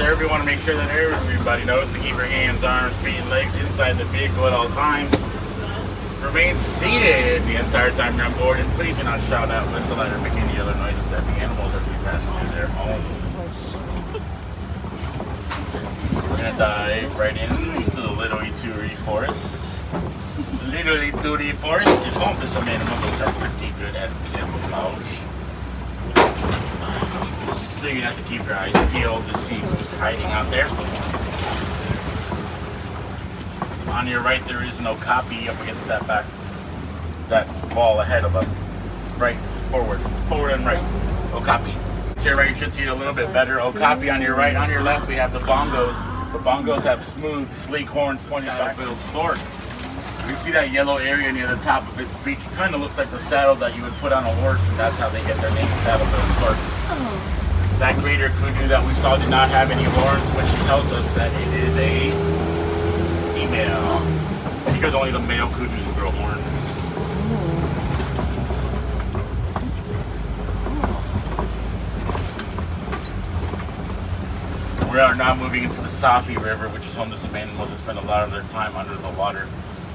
observe, we want to make sure that everybody knows to keep your hands, arms, feet, and legs inside the vehicle at all times. Remain seated the entire time you're on board, and please do not shout out, whistle out, or make any other noises at the animals as we pass through their home. We're going to dive right into the Little Ituri Forest. The Little Ituri Forest is home to some animals that are pretty good at camouflage. So you have to keep your eyes peeled to see who's hiding out there. On your right, there is an okapi up against that wall ahead of us. Right, forward and right. Okapi. To your right, you should see it a little bit better. Okapi on your right. On your left, we have the bongos. The bongos have smooth, sleek horns pointing back to the stork. You see that yellow area near the top of its beak? It kind of looks like the saddle that you would put on a horse, and that's how they get their name, saddle-billed stork. That greater kudu that we saw did not have any horns, which tells us that it is a female, because only the male kudus will grow horns. We are now moving into the Safi River, which is home to some animals that spend a lot of their time under the water.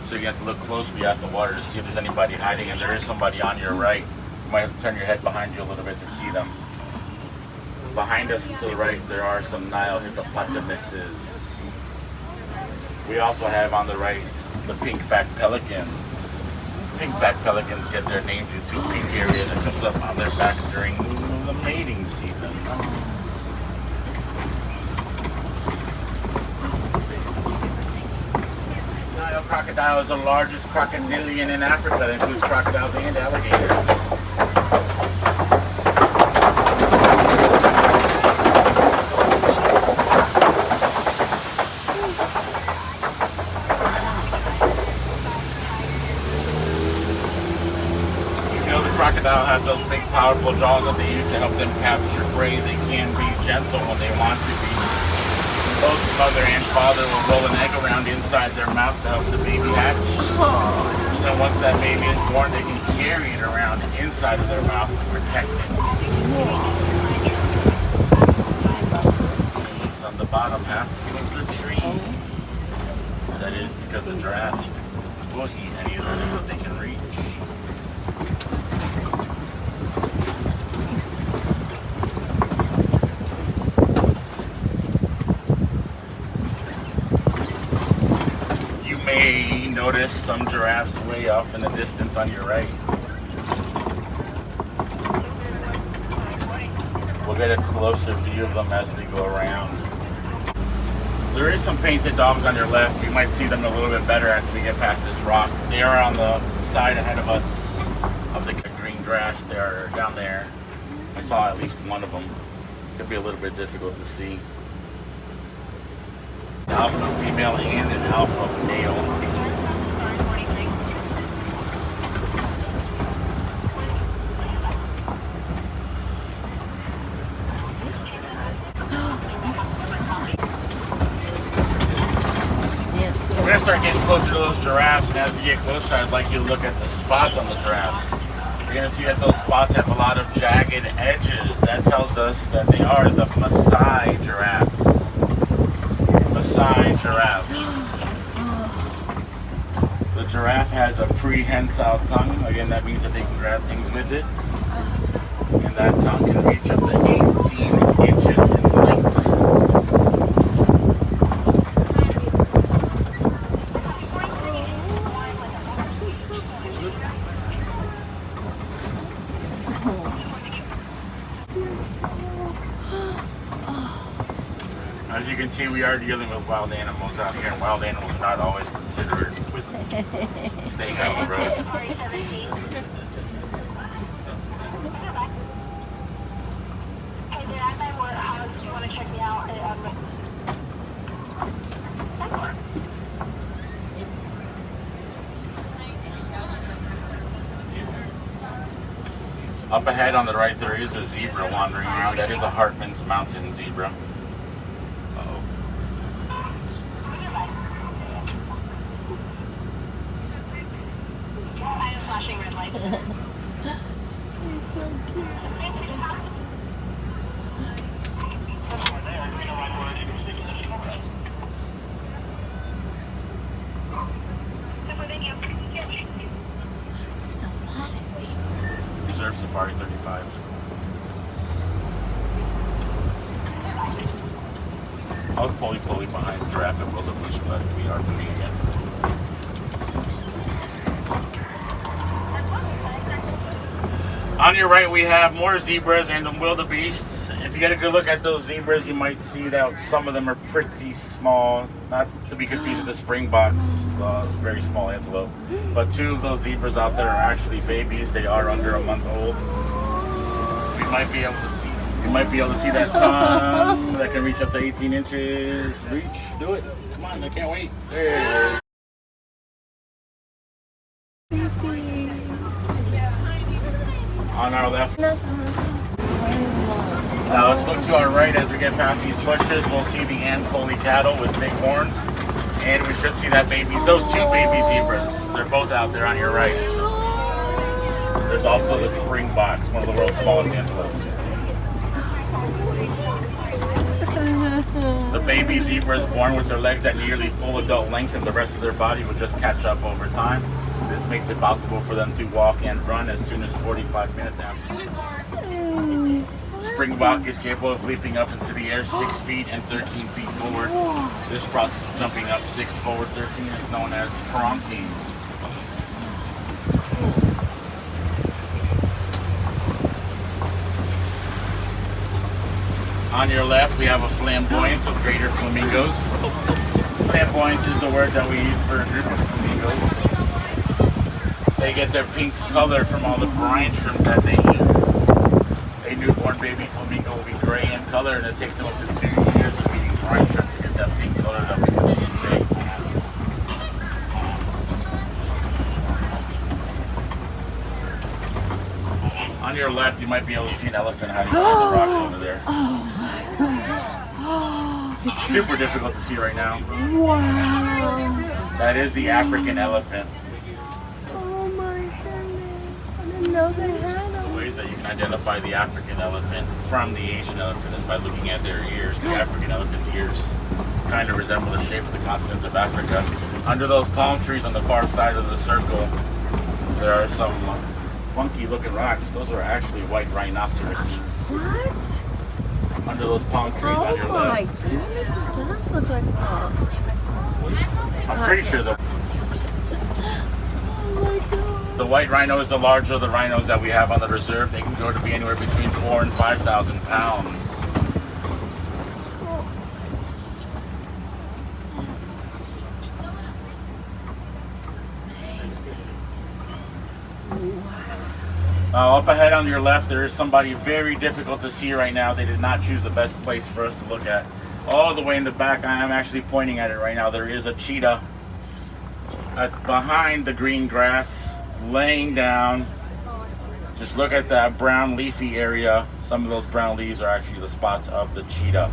So you have to look closely at the water to see if there's anybody hiding, and there is somebody on your right. You might have to turn your head behind you a little bit to see them. Behind us to the right, there are some Nile hippopotamuses. We also have on the right the pink-backed pelicans. Pink-backed pelicans get their name due to pink area that comes up on their back during the mating season. Nile crocodile is the largest crocodilian in Africa that includes crocodiles and alligators. Crocodile has those big powerful jaws that they use to help them capture prey. They can be gentle when they want to be. Both mother and father will roll an egg around inside their mouth to help the baby hatch. And once that baby is born, they can carry it around inside of their mouth to protect it. It's on the bottom half of the tree. That is because the giraffe will eat any of the things that they can reach. Notice some giraffes way off in the distance on your right. We'll get a closer view of them as we go around. There is some painted dogs on your left. We might see them a little bit better after we get past this rock. They are on the side ahead of us of the green grass. They are down there. I saw at least one of them. Could be a little bit difficult to see. An alpha female and an alpha male. We're going to start getting closer to those giraffes, and as we get closer, I'd like you to look at the spots on the giraffes. You're going to see that those spots have a lot of jagged edges. That tells us that they are the Maasai giraffes. Maasai giraffes. The giraffe has a prehensile tongue. Again, that means that they can grab things with it. And that tongue can reach up to 18 inches in length. As you can see, we are dealing with wild animals out here, and wild animals are not always considered with staying out on the road. Hey there, I'm at Warehouse. Do you want to check me out? Up ahead on the right, there is a zebra wandering around. That is a Hartman's Mountain zebra. I am flashing red lights. He's so cute. Hey, Simba. I was pulley behind giraffe and wildebeest, but we are moving again. On your right, we have more zebras and wildebeests. If you get a good look at those zebras, you might see that some of them are pretty small, not to be confused with the springboks, very small antelope. But two of those zebras out there are actually babies. They are under a month old. We might be able to see. You might be able to see that tongue that can reach up to 18 inches. Reach, do it. Come on, I can't wait. There. On our left. Now let's look to our right as we get past these bushes. We'll see the Ankoli cattle with big horns. And we should see that baby, those two baby zebras. They're both out there on your right. There's also the springboks, one of the world's smallest antelopes. The baby zebra is born with their legs at nearly full adult length, and the rest of their body will just catch up over time. This makes it possible for them to walk and run as soon as 45 minutes after. Springbok is capable of leaping up into the air 6 feet and 13 feet forward. This process of jumping up 6 forward 13 is known as pronking. On your left, we have a flamboyance of greater flamingos. Flamboyance is the word that we use for a group of flamingos. They get their pink color from all the brine shrimp that they eat. A newborn baby flamingo will be gray in color, and it takes them up to 2 years of eating brine shrimp to get that pink color that we can see today. On your left, you might be able to see an elephant hiding behind the rocks over there. Oh my gosh. Super difficult to see right now. Wow. That is the African elephant. Oh my goodness. I didn't know they had them. The ways that you can identify the African elephant from the Asian elephant is by looking at their ears. The African elephant's ears kind of resemble the shape of the continent of Africa. Under those palm trees on the far side of the circle, there are some funky looking rocks. Those are actually white rhinoceroses. What? Under those palm trees on your Oh my left. goodness, it does look like rocks. I'm pretty sure Oh my god. the white rhino is the larger of the rhinos that we have on the reserve. They can grow to be anywhere between 4,000 and 5,000 pounds. Up ahead on your left, there is somebody very difficult to see right now. They did not choose the best place for us to look at. All the way in the back, I am actually pointing at it right now. There is a cheetah behind the green grass, laying down. Just look at that brown leafy area. Some of those brown leaves are actually the spots of the cheetah.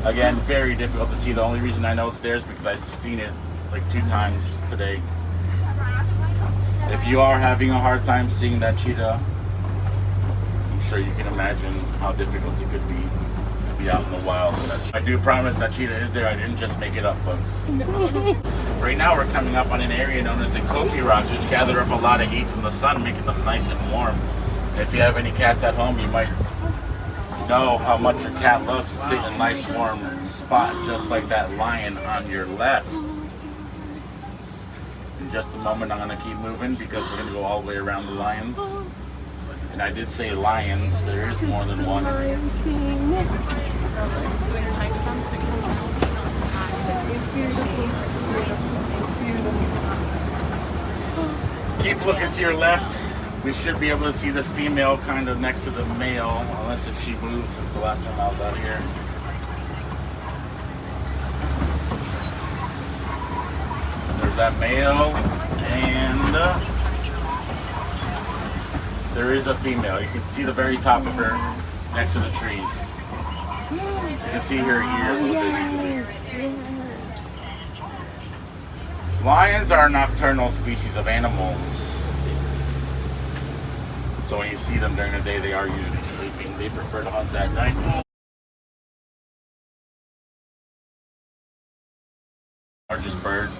Again, very difficult to see. The only reason I know it's there is because I've seen it like 2 times today. If you are having a hard time seeing that cheetah, I'm sure you can imagine how difficult it could be to be out in the wild. I do promise that cheetah is there. I didn't just make it up, folks. Right now we're coming up on an area known as the Koki Rocks, which gather up a lot of heat from the sun, making them nice and warm. If you have any cats at home, you might know how much your cat loves to sit in a nice warm spot, just like that lion on your left. In just a moment, I'm going to keep moving because we're going to go all the way around the lions. And I did say lions. There is more than one. Lion King. To entice them to come out. Keep looking to your left. We should be able to see the female kind of next to the male, unless if she moves since the last time I was out here. There's that male, and there is a female. You can see the very top of her next to the trees. You can see her ears. Yes, yes. Lions are nocturnal species of animals. So when you see them during the day, they are usually sleeping. They prefer to hunt at night. Are just birds.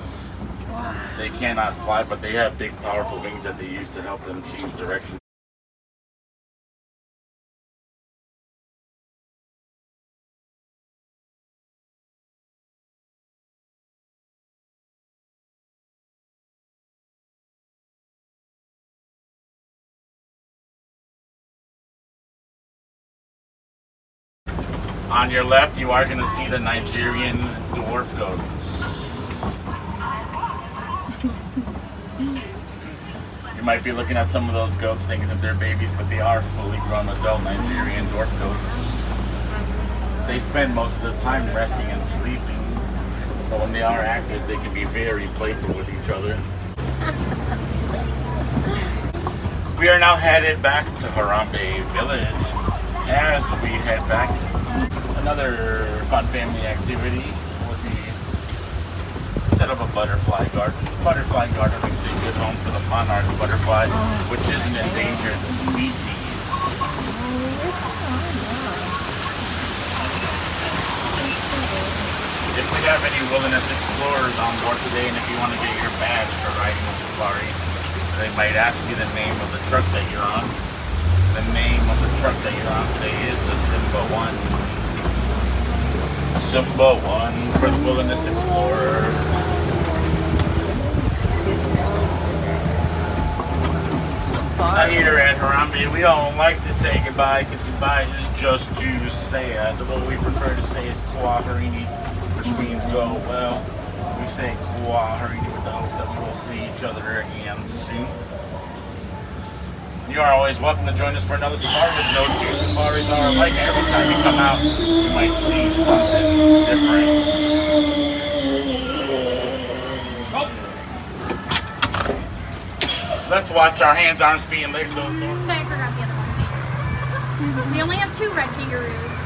They cannot fly, but they have big, powerful wings that they use to help them change direction. On your left, you are going to see the Nigerian dwarf goats. You might be looking at some of those goats thinking that they're babies, but they are fully grown adult Nigerian dwarf goats. They spend most of the time resting and sleeping, but when they are active, they can be very playful with each other. We are now headed back to Harambe Village as we head back. Another fun family activity would be set up a butterfly garden. The butterfly garden makes a good home for the monarch butterfly, which is an endangered species. If we have any wilderness explorers on board today, and if you want to get your badge for riding the safari, they might ask you the name of the truck that you're on. The name of the truck that you're on today is the Simba 1. Simba 1 for the wilderness explorers. Now here at Harambe, we don't like to say goodbye because goodbye is just too sad. What we prefer to say is Kwaharini, which means go well. We say Kwaharini with the hopes that we will see each other again soon. You are always welcome to join us for another safari, because no two safaris are alike. Every time you come out, you might see something different. Let's watch our hands, arms, feet, and legs. Those doors. I forgot the other ones. We only have 2 red kangaroos.